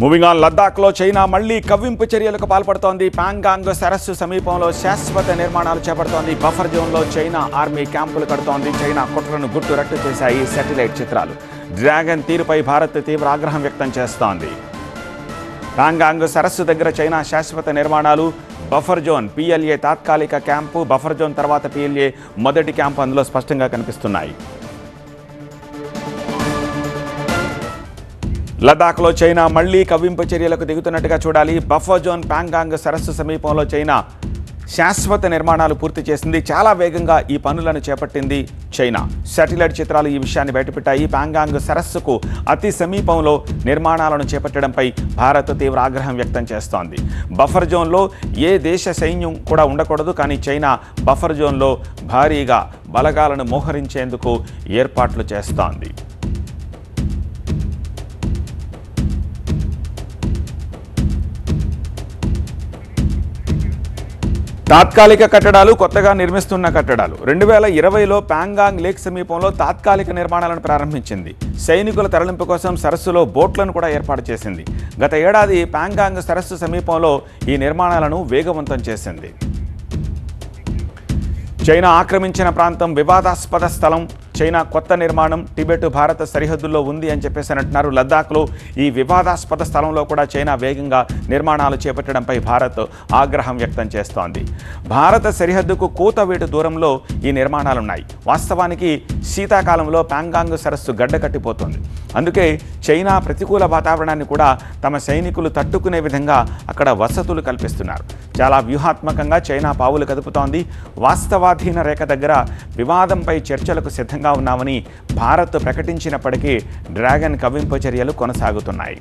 Moving on, లద్దాఖ్లో China మళ్లీ కవ్వింపు చర్యలకు పాల్పడుతోంది. ప్యాంగాంగ్ సరస్సు సమీపంలో శాశ్వత నిర్మాణాలు చేపడుతోంది. బఫర్ జోన్లో చైనా ఆర్మీ క్యాంపులు కడుతోంది. చైనా కుట్రను గుట్టురట్టు చేశాయి శాటిలైట్ చిత్రాలు. డ్రాగన్ తీరుపై భారత్ తీవ్ర ఆగ్రహం వ్యక్తం చేస్తోంది. ప్యాంగాంగ్ సరస్సు దగ్గర చైనా శాశ్వత నిర్మాణాలు, బఫర్ జోన్ PLA తాత్కాలిక క్యాంపు, బఫర్ జోన్ తర్వాత PLA మొదటి క్యాంపు అందులో స్పష్టంగా కనిపిస్తున్నాయి. లద్దాఖ్లో చైనా మళ్లీ కవ్వింపు చర్యలకు దిగుతున్నట్టుగా చూడాలి. బఫర్ జోన్ ప్యాంగాంగ్ సరస్సు సమీపంలో చైనా శాశ్వత నిర్మాణాలు పూర్తి చేసింది. చాలా వేగంగా ఈ పనులను చేపట్టింది చైనా. శాటిలైట్ చిత్రాలు ఈ విషయాన్ని బయటపెట్టాయి. ప్యాంగాంగ్ సరస్సుకు అతి సమీపంలో నిర్మాణాలను చేపట్టడంపై భారత్ తీవ్ర ఆగ్రహం వ్యక్తం చేస్తోంది. బఫర్ జోన్లో ఏ దేశ సైన్యం కూడా ఉండకూడదు, కానీ చైనా బఫర్ జోన్లో భారీగా బలగాలను మోహరించేందుకు ఏర్పాట్లు చేస్తోంది. తాత్కాలిక కట్టడాలు, కొత్తగా నిర్మిస్తున్న కట్టడాలు. 2020లో ప్యాంగాంగ్ లేక్ సమీపంలో తాత్కాలిక నిర్మాణాలను ప్రారంభించింది. సైనికుల తరలింపు కోసం సరస్సులో బోట్లను కూడా ఏర్పాటు చేసింది. గత ఏడాది ప్యాంగాంగ్ సరస్సు సమీపంలో ఈ నిర్మాణాలను వేగవంతం చేసింది. చైనా ఆక్రమించిన ప్రాంతం వివాదాస్పద స్థలం. చైనా కొత్త నిర్మాణం టిబెట్ భారత సరిహద్దుల్లో ఉంది అని చెప్పేసి అంటున్నారు. లద్దాఖ్లో ఈ వివాదాస్పద స్థలంలో కూడా చైనా వేగంగా నిర్మాణాలు చేపట్టడంపై భారత్ ఆగ్రహం వ్యక్తం చేస్తోంది. భారత సరిహద్దుకు కూతవేటు దూరంలో ఈ నిర్మాణాలున్నాయి. వాస్తవానికి శీతాకాలంలో ప్యాంగాంగ్ సరస్సు గడ్డకట్టిపోతుంది. అందుకే చైనా ప్రతికూల వాతావరణాన్ని కూడా తమ సైనికులు తట్టుకునే విధంగా అక్కడ వసతులు కల్పిస్తున్నారు. చాలా వ్యూహాత్మకంగా చైనా పావులు కదుపుతోంది. వాస్తవాధీన రేఖ దగ్గర వివాదంపై చర్చలకు సిద్ధంగా ఉన్నామని భారత్ ప్రకటించినప్పటికీ డ్రాగన్ కవ్వింపు చర్యలు కొనసాగుతున్నాయి.